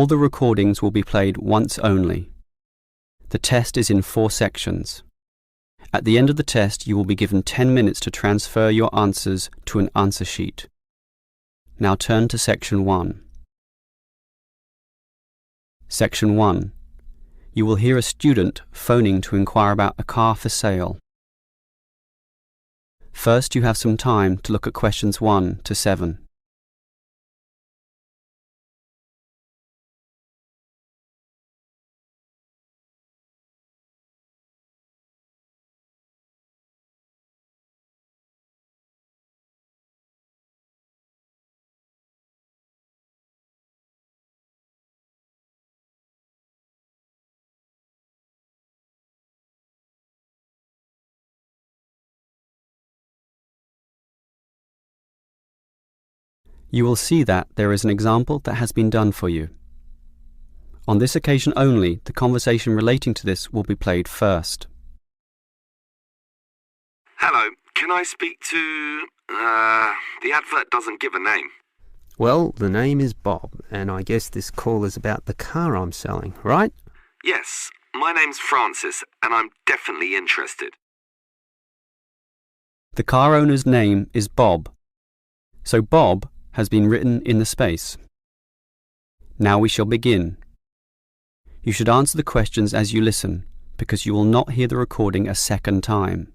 All the recordings will be played once only. The test is in 4 sections. At the end of the test, you will be given 10 minutes to transfer your answers to an answer sheet. Now turn to Section 1. Section 1. You will hear a student phoning to inquire about a car for sale. First, you have some time to look at questions 1 to 7. You will see that there is an example that has been done for you. On this occasion only, the conversation relating to this will be played first. Hello, can I speak to... the advert doesn't give a name. Well, the name is Bob, and I guess this call is about the car I'm selling, right? Yes, my name's Francis, and I'm definitely interested. The car owner's name is Bob, so Bob has been written in the space. Now we shall begin. You should answer the questions as you listen, because you will not hear the recording a second time.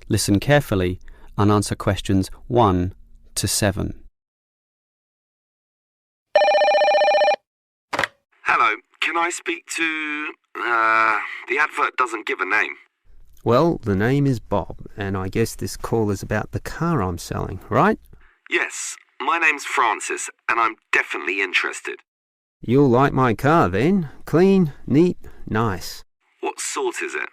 Listen carefully and answer questions 1 to 7. Hello, can I speak to... the advert doesn't give a name. Well, the name is Bob, and I guess this call is about the car I'm selling, right? Yes, my name's Francis, and I'm definitely interested. You'll like my car then. Clean, neat, nice. What sort is it?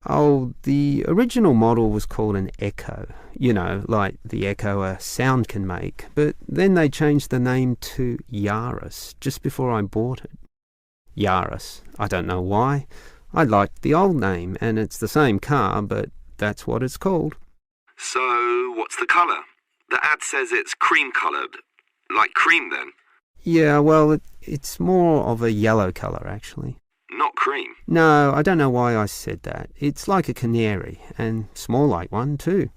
Oh, the original model was called an Echo. You know, like the echo a sound can make. But then they changed the name to Yaris just before I bought it. Yaris. I don't know why. I liked the old name, and it's the same car, but that's what it's called. So, what's the colour? The ad says it's cream-coloured. Like cream, then? Yeah, well, it's more of a yellow colour, actually. Not cream? No, I don't know why I said that. It's like a canary, and small like one, too.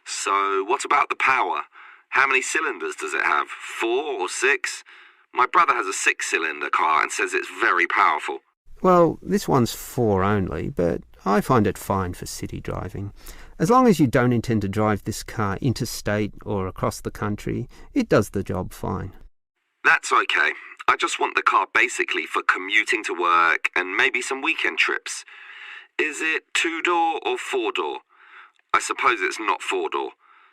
So, what about the power? How many cylinders does it have? 4 or 6? My brother has a 6-cylinder car and says it's very powerful. Well, this one's 4 only, but I find it fine for city driving. As long as you don't intend to drive this car interstate or across the country, it does the job fine. That's okay. I just want the car basically for commuting to work and maybe some weekend trips. Is it 2-door or 4-door? I suppose it's not 4-door.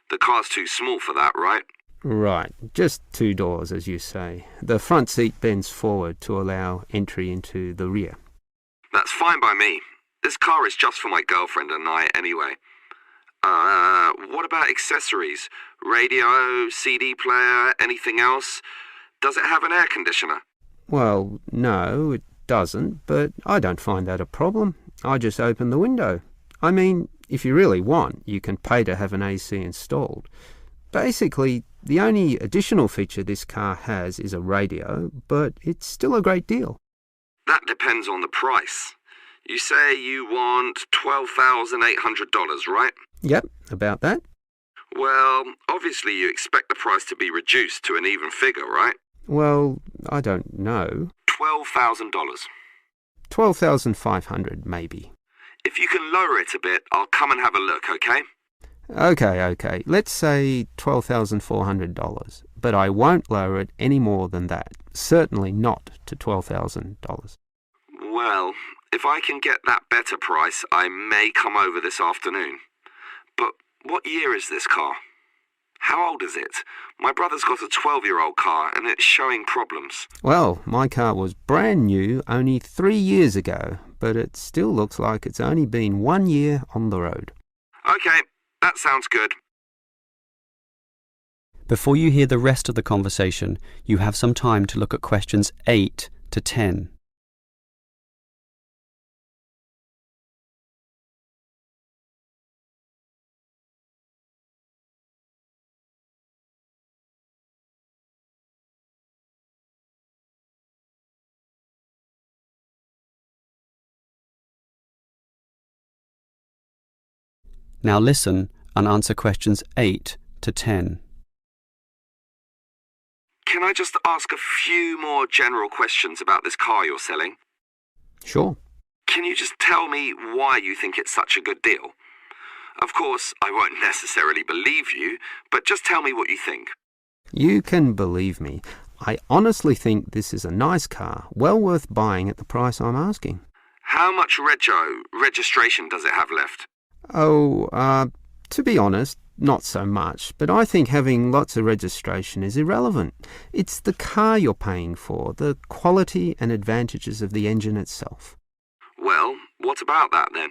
The car's too small for that, right? Right, just 2 doors, as you say. The front seat bends forward to allow entry into the rear. That's fine by me. This car is just for my girlfriend and I anyway. What about accessories? Radio, CD player, anything else? Does it have an air conditioner? Well, no, it doesn't, but I don't find that a problem. I just open the window. I mean, if you really want, you can pay to have an AC installed. Basically, the only additional feature this car has is a radio, but it's still a great deal. That depends on the price. You say you want $12,800, right? Yep, about that. Well, obviously you expect the price to be reduced to an even figure, right? Well, I don't know. $12,000. $12,500, maybe. If you can lower it a bit, I'll come and have a look, okay? Okay. Let's say $12,400, but I won't lower it any more than that. Certainly not to $12,000. Well, if I can get that better price, I may come over this afternoon. But what year is this car? How old is it? My brother's got a 12-year-old car and it's showing problems. Well, my car was brand new only 3 years ago, but it still looks like it's only been 1 year on the road. Okay, that sounds good. Before you hear the rest of the conversation, you have some time to look at questions 8 to 10. Now listen and answer questions 8 to 10. Can I just ask a few more general questions about this car you're selling? Sure. Can you just tell me why you think it's such a good deal? Of course, I won't necessarily believe you, but just tell me what you think. You can believe me. I honestly think this is a nice car, well worth buying at the price I'm asking. How much registration does it have left? To be honest, not so much, but I think having lots of registration is irrelevant. It's the car you're paying for, the quality and advantages of the engine itself. Well, what about that then?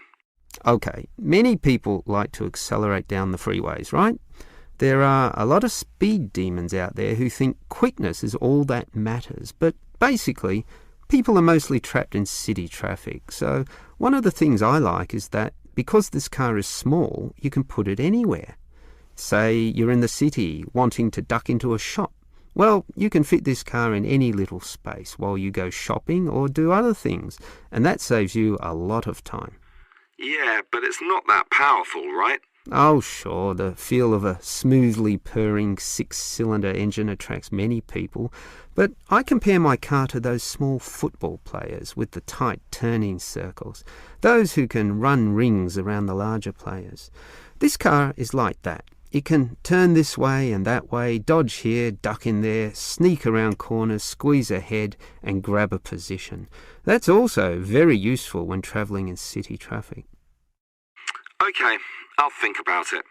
Okay, many people like to accelerate down the freeways, right? There are a lot of speed demons out there who think quickness is all that matters, but basically, people are mostly trapped in city traffic. So one of the things I like is that because this car is small, you can put it anywhere. Say you're in the city wanting to duck into a shop. Well, you can fit this car in any little space while you go shopping or do other things, and that saves you a lot of time. Yeah, but it's not that powerful, right? Oh, sure, the feel of a smoothly purring 6-cylinder engine attracts many people, but I compare my car to those small football players with the tight turning circles, those who can run rings around the larger players. This car is like that. It can turn this way and that way, dodge here, duck in there, sneak around corners, squeeze ahead and grab a position. That's also very useful when travelling in city traffic. Okay, I'll think about it.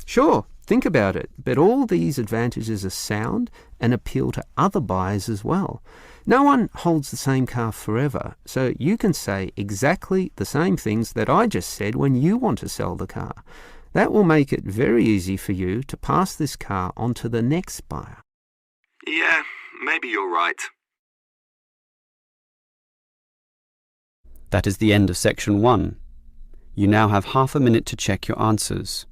Sure, think about it, but all these advantages are sound and appeal to other buyers as well. No one holds the same car forever, so you can say exactly the same things that I just said when you want to sell the car. That will make it very easy for you to pass this car on to the next buyer. Yeah, maybe you're right. That is the end of section 1. You now have half a minute to check your answers.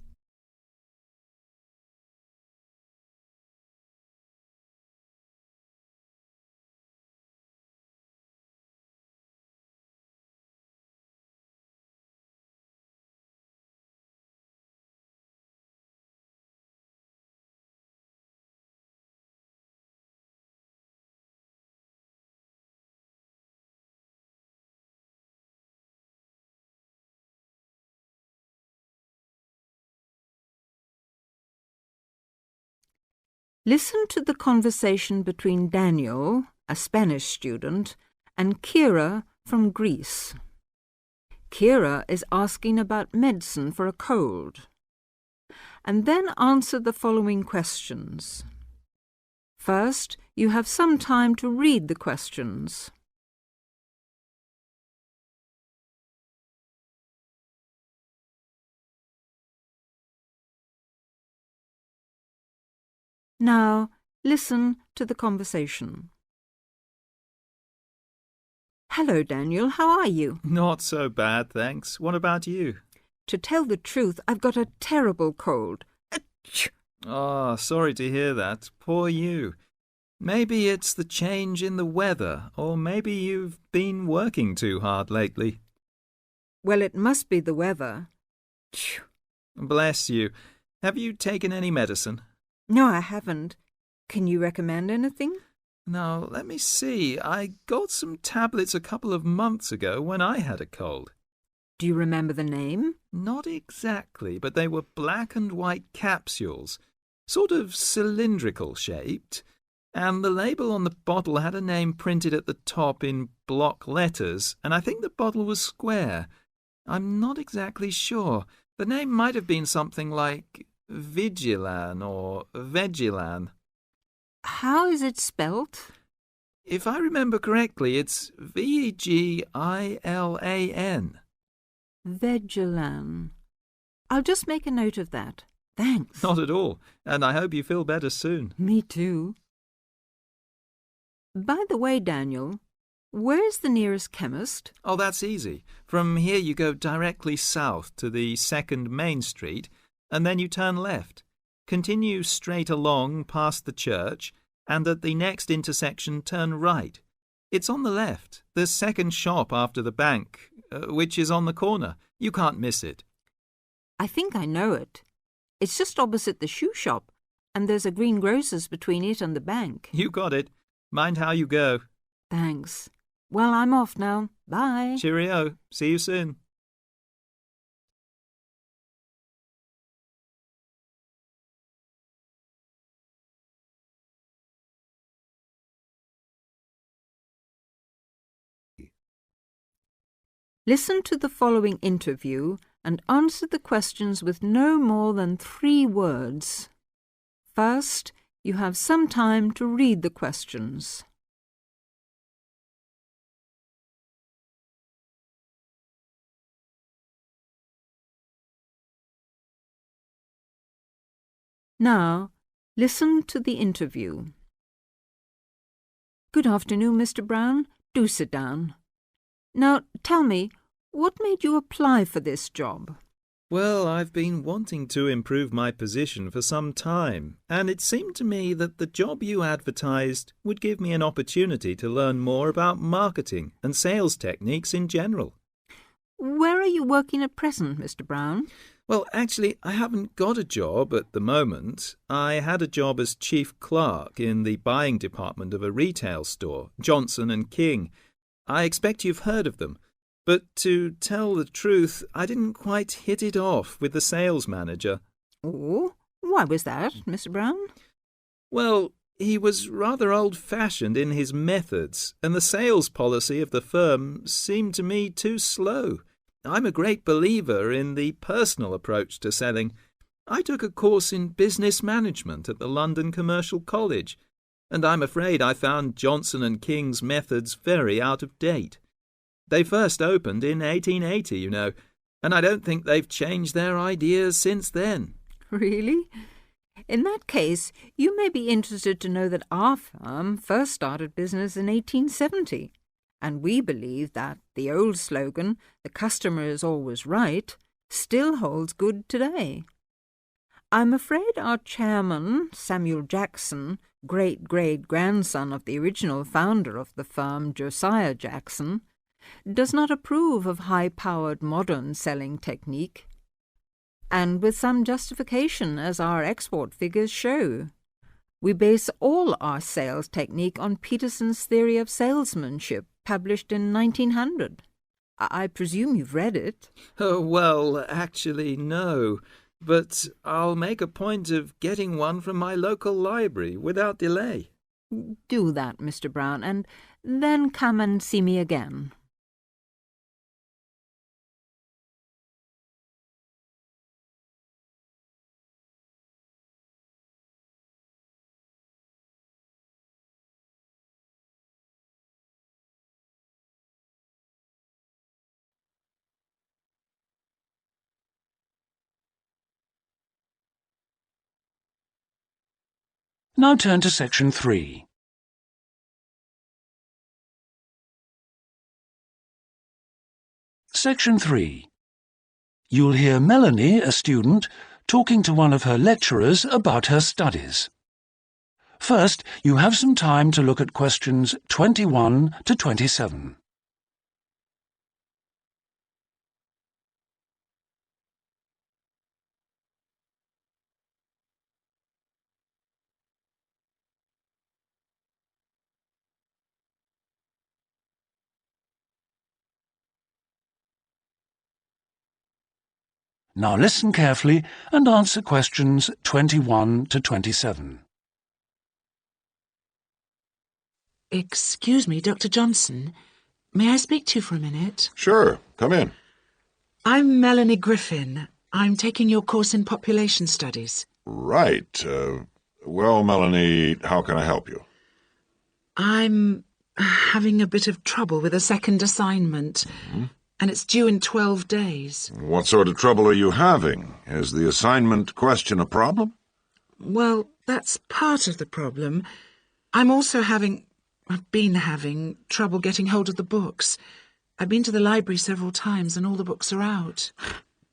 Listen to the conversation between Daniel, a Spanish student, and Kira from Greece. Kira is asking about medicine for a cold. And then answer the following questions. First, you have some time to read the questions. Now, listen to the conversation. Hello, Daniel. How are you? Not so bad, thanks. What about you? To tell the truth, I've got a terrible cold. Oh, sorry to hear that. Poor you. Maybe it's the change in the weather, or maybe you've been working too hard lately. Well, it must be the weather. Bless you. Have you taken any medicine? No, I haven't. Can you recommend anything? Now, let me see. I got some tablets a couple of months ago when I had a cold. Do you remember the name? Not exactly, but they were black and white capsules, sort of cylindrical shaped, and the label on the bottle had a name printed at the top in block letters, and I think the bottle was square. I'm not exactly sure. The name might have been something like Vigilan or Vegilan. How is it spelt? If I remember correctly, it's Vegilan. Vegilan. I'll just make a note of that. Thanks. Not at all, and I hope you feel better soon. Me too. By the way, Daniel, where's the nearest chemist? Oh, that's easy. From here you go directly south to the 2nd Main Street, and then you turn left. Continue straight along past the church, and at the next intersection turn right. It's on the left, the second shop after the bank, which is on the corner. You can't miss it. I think I know it. It's just opposite the shoe shop, and there's a greengrocer's between it and the bank. You got it. Mind how you go. Thanks. Well, I'm off now. Bye. Cheerio. See you soon. Listen to the following interview and answer the questions with no more than 3 words. First, you have some time to read the questions. Now, listen to the interview. Good afternoon, Mr. Brown. Do sit down. Now, tell me, what made you apply for this job? Well, I've been wanting to improve my position for some time, and it seemed to me that the job you advertised would give me an opportunity to learn more about marketing and sales techniques in general. Where are you working at present, Mr. Brown? Well, actually, I haven't got a job at the moment. I had a job as chief clerk in the buying department of a retail store, Johnson & King. I expect you've heard of them. But to tell the truth, I didn't quite hit it off with the sales manager. Oh, why was that, Mr. Brown? Well, he was rather old-fashioned in his methods, and the sales policy of the firm seemed to me too slow. I'm a great believer in the personal approach to selling. I took a course in business management at the London Commercial College, and I'm afraid I found Johnson & King's methods very out of date. They first opened in 1880, you know, and I don't think they've changed their ideas since then. Really? In that case, you may be interested to know that our firm first started business in 1870, and we believe that the old slogan, "The customer is always right," still holds good today. I'm afraid our chairman, Samuel Jackson, great-great-grandson of the original founder of the firm, Josiah Jackson, does not approve of high-powered modern selling technique, and with some justification, as our export figures show. We base all our sales technique on Peterson's theory of salesmanship, published in 1900. I presume you've read it. Oh, well, actually, no. But I'll make a point of getting one from my local library without delay. Do that, Mr. Brown, and then come and see me again. Now turn to Section 3. Section 3. You'll hear Melanie, a student, talking to one of her lecturers about her studies. First, you have some time to look at questions 21 to 27. Now listen carefully and answer questions 21 to 27. Excuse me, Dr. Johnson. May I speak to you for a minute? Sure, come in. I'm Melanie Griffin. I'm taking your course in population studies. Right. Well, Melanie, how can I help you? I'm having a bit of trouble with a second assignment, and it's due in 12 days. What sort of trouble are you having? Is the assignment question a problem? Well, that's part of the problem. I've been having trouble getting hold of the books. I've been to the library several times and all the books are out.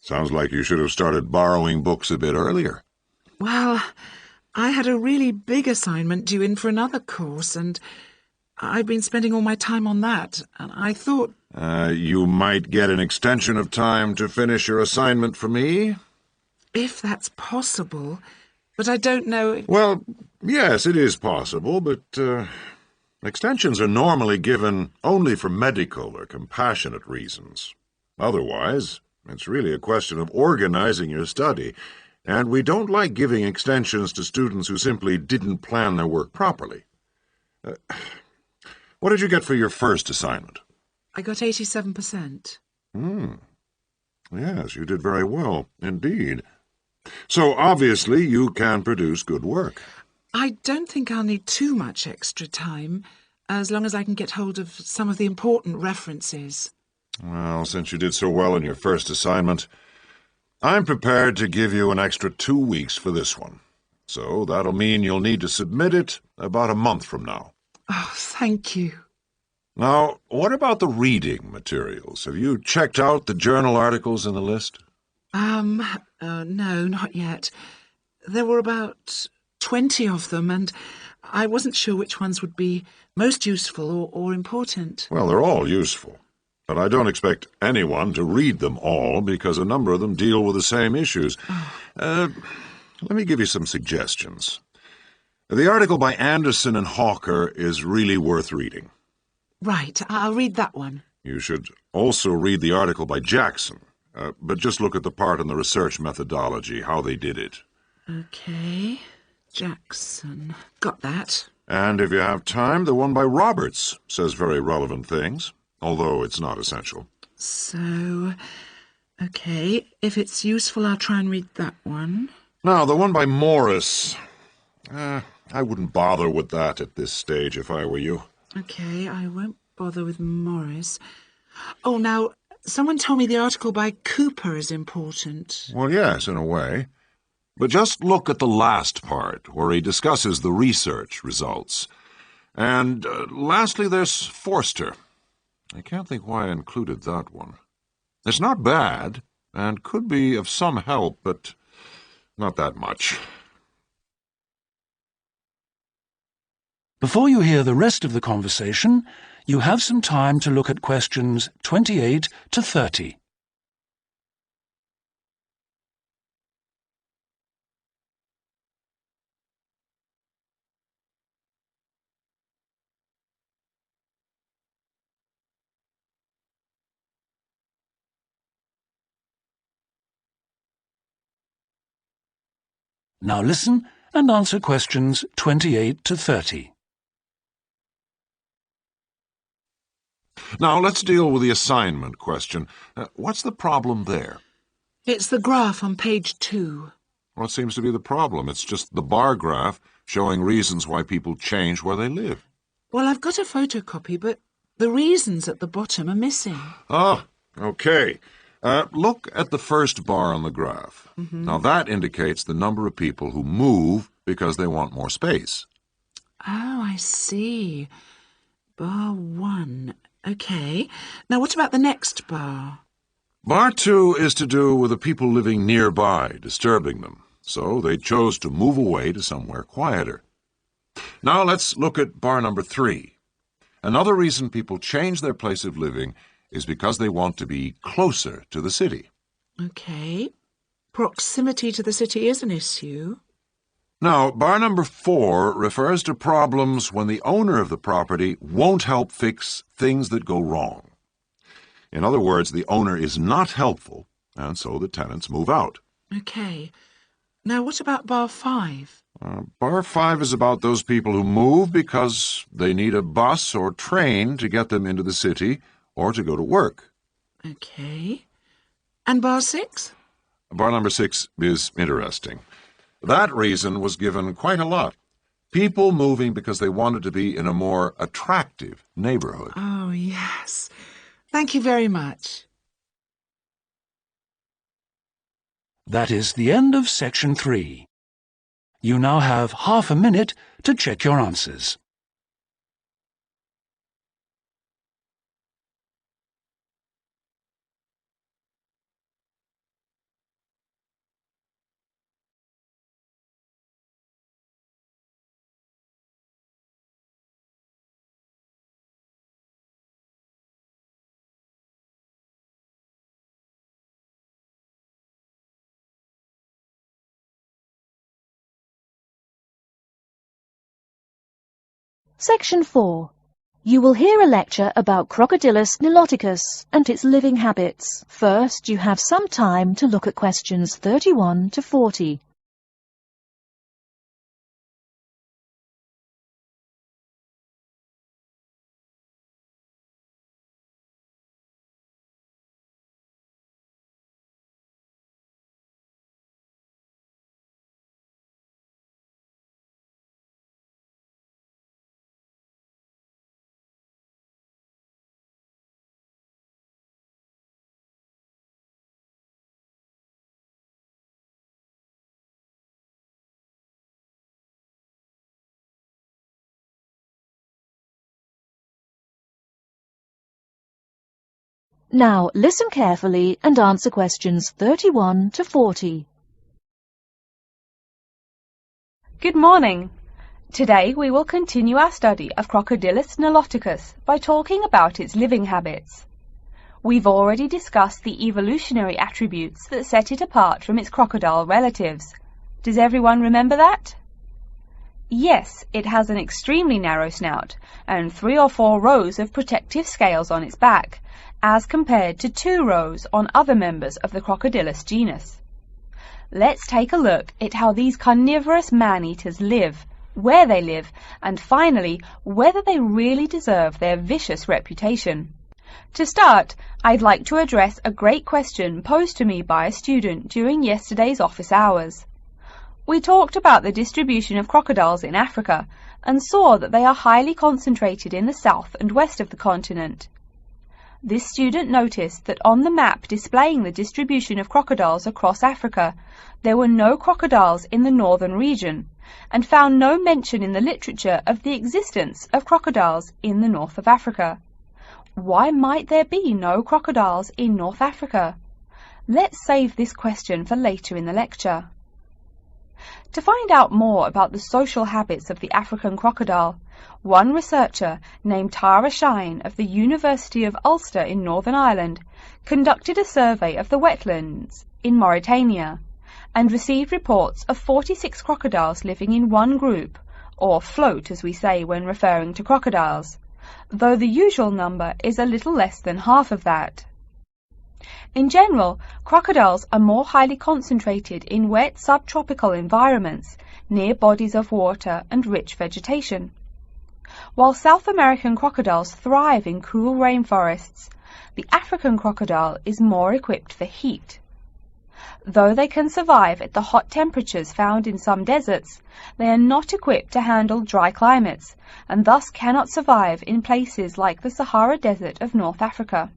Sounds like you should have started borrowing books a bit earlier. Well, I had a really big assignment due in for another course, and I've been spending all my time on that, and I thought... You might get an extension of time to finish your assignment for me. If that's possible, but I don't know... Well, yes, it is possible, but extensions are normally given only for medical or compassionate reasons. Otherwise, it's really a question of organizing your study, and we don't like giving extensions to students who simply didn't plan their work properly. What did you get for your first assignment? I got 87%. Yes, you did very well, indeed. So, obviously, you can produce good work. I don't think I'll need too much extra time, as long as I can get hold of some of the important references. Well, since you did so well in your first assignment, I'm prepared to give you an extra 2 weeks for this one. So that'll mean you'll need to submit it about a month from now. Oh, thank you. Now, what about the reading materials? Have you checked out the journal articles in the list? No, not yet. There were about 20 of them, and I wasn't sure which ones would be most useful or important. Well, they're all useful, but I don't expect anyone to read them all because a number of them deal with the same issues. Let me give you some suggestions. The article by Anderson and Hawker is really worth reading. Right, I'll read that one. You should also read the article by Jackson, but just look at the part on the research methodology, how they did it. Okay, Jackson. Got that. And if you have time, the one by Roberts says very relevant things, although it's not essential. So, okay, if it's useful, I'll try and read that one. Now, the one by Morris, I wouldn't bother with that at this stage if I were you. Okay, I won't bother with Morris. Oh, now, someone told me the article by Cooper is important. Well, yes, in a way. But just look at the last part, where he discusses the research results. And lastly, there's Forster. I can't think why I included that one. It's not bad, and could be of some help, but not that much. Before you hear the rest of the conversation, you have some time to look at questions 28 to 30. Now listen and answer questions 28 to 30. Now, let's deal with the assignment question. What's the problem there? It's the graph on page 2. What seems to be the problem? It's just the bar graph showing reasons why people change where they live. Well, I've got a photocopy, but the reasons at the bottom are missing. Ah, okay. Look at the first bar on the graph. Now, that indicates the number of people who move because they want more space. Oh, I see. Bar 1. Okay. Now, what about the next bar? Bar 2 is to do with the people living nearby, disturbing them. So they chose to move away to somewhere quieter. Now let's look at bar number 3. Another reason people change their place of living is because they want to be closer to the city. Okay. Proximity to the city is an issue. Now, bar number 4 refers to problems when the owner of the property won't help fix things that go wrong. In other words, the owner is not helpful, and so the tenants move out. Okay. Now, what about bar 5? Bar 5 is about those people who move because they need a bus or train to get them into the city or to go to work. Okay. And bar 6? Bar number 6 is interesting. That reason was given quite a lot. People moving because they wanted to be in a more attractive neighborhood. Oh, yes. Thank you very much. That is the end of section 3. You now have half a minute to check your answers. Section 4. You will hear a lecture about Crocodylus niloticus and its living habits. First, you have some time to look at questions 31 to 40. Now, listen carefully and answer questions 31 to 40. Good morning. Today we will continue our study of Crocodylus niloticus by talking about its living habits. We've already discussed the evolutionary attributes that set it apart from its crocodile relatives. Does everyone remember that? Yes, it has an extremely narrow snout and 3 or 4 rows of protective scales on its back, as compared to 2 rows on other members of the Crocodylus genus. Let's take a look at how these carnivorous man-eaters live, where they live, and finally, whether they really deserve their vicious reputation. To start, I'd like to address a great question posed to me by a student during yesterday's office hours. We talked about the distribution of crocodiles in Africa and saw that they are highly concentrated in the south and west of the continent. This student noticed that on the map displaying the distribution of crocodiles across Africa, there were no crocodiles in the northern region, and found no mention in the literature of the existence of crocodiles in the north of Africa. Why might there be no crocodiles in North Africa? Let's save this question for later in the lecture. To find out more about the social habits of the African crocodile, one researcher named Tara Shine of the University of Ulster in Northern Ireland conducted a survey of the wetlands in Mauritania and received reports of 46 crocodiles living in one group, or float as we say when referring to crocodiles, though the usual number is a little less than half of that. In general, crocodiles are more highly concentrated in wet subtropical environments near bodies of water and rich vegetation. While South American crocodiles thrive in cool rainforests, the African crocodile is more equipped for heat. Though they can survive at the hot temperatures found in some deserts, they are not equipped to handle dry climates and thus cannot survive in places like the Sahara Desert of North Africa.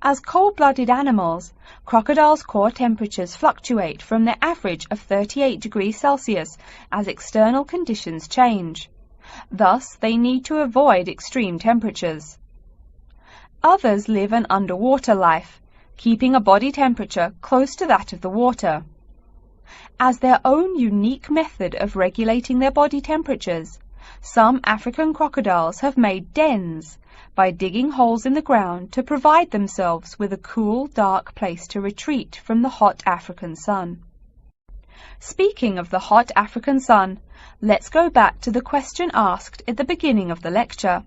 As cold-blooded animals, crocodiles' core temperatures fluctuate from their average of 38 degrees Celsius as external conditions change. Thus, they need to avoid extreme temperatures. Others live an underwater life, keeping a body temperature close to that of the water. As their own unique method of regulating their body temperatures, some African crocodiles have made dens by digging holes in the ground to provide themselves with a cool, dark place to retreat from the hot African sun. Speaking of the hot African sun, let's go back to the question asked at the beginning of the lecture.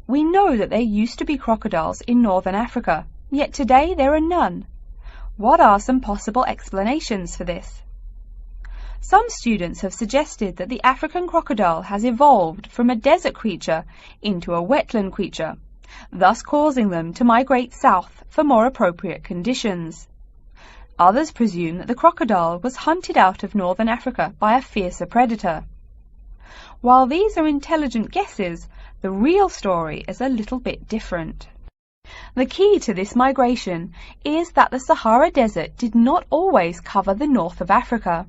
We know that there used to be crocodiles in northern Africa, yet today there are none. What are some possible explanations for this? Some students have suggested that the African crocodile has evolved from a desert creature into a wetland creature, thus causing them to migrate south for more appropriate conditions. Others presume that the crocodile was hunted out of northern Africa by a fiercer predator. While these are intelligent guesses, the real story is a little bit different. The key to this migration is that the Sahara Desert did not always cover the north of Africa.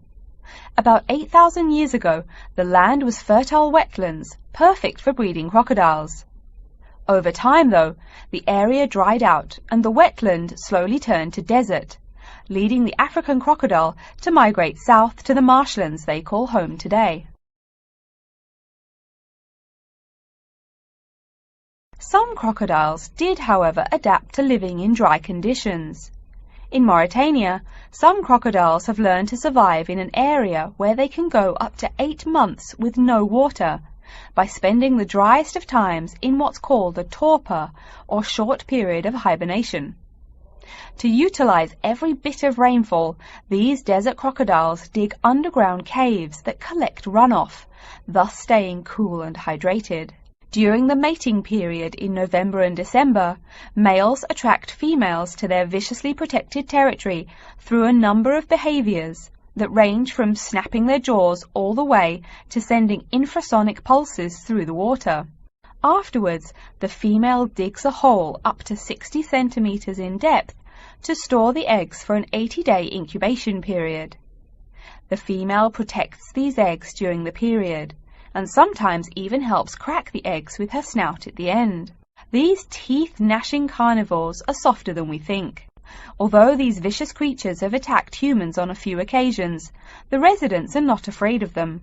About 8,000 years ago, the land was fertile wetlands, perfect for breeding crocodiles. Over time, though, the area dried out and the wetland slowly turned to desert, leading the African crocodile to migrate south to the marshlands they call home today. Some crocodiles did, however, adapt to living in dry conditions. In Mauritania, some crocodiles have learned to survive in an area where they can go up to 8 months with no water, by spending the driest of times in what's called a torpor, or short period of hibernation. To utilize every bit of rainfall, these desert crocodiles dig underground caves that collect runoff, thus staying cool and hydrated. During the mating period in November and December, males attract females to their viciously protected territory through a number of behaviors that range from snapping their jaws all the way to sending infrasonic pulses through the water. Afterwards, the female digs a hole up to 60 centimeters in depth to store the eggs for an 80-day incubation period. The female protects these eggs during the period, and sometimes even helps crack the eggs with her snout at the end. These teeth-gnashing carnivores are softer than we think. Although these vicious creatures have attacked humans on a few occasions, the residents are not afraid of them.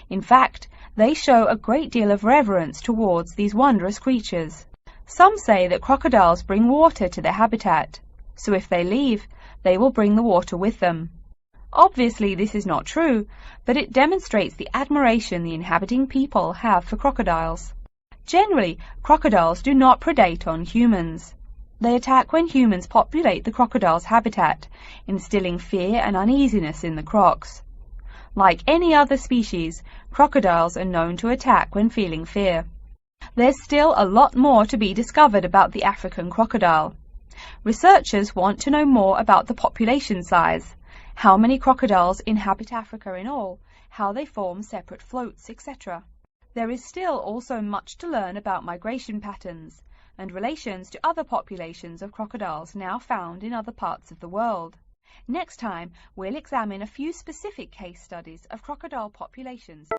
In fact, they show a great deal of reverence towards these wondrous creatures. Some say that crocodiles bring water to their habitat, so if they leave, they will bring the water with them. Obviously, this is not true, but it demonstrates the admiration the inhabiting people have for crocodiles. Generally, crocodiles do not predate on humans. They attack when humans populate the crocodile's habitat, instilling fear and uneasiness in the crocs. Like any other species, crocodiles are known to attack when feeling fear. There's still a lot more to be discovered about the African crocodile. Researchers want to know more about the population size, how many crocodiles inhabit Africa in all, how they form separate floats, etc. There is still also much to learn about migration patterns and relations to other populations of crocodiles now found in other parts of the world. Next time, we'll examine a few specific case studies of crocodile populations.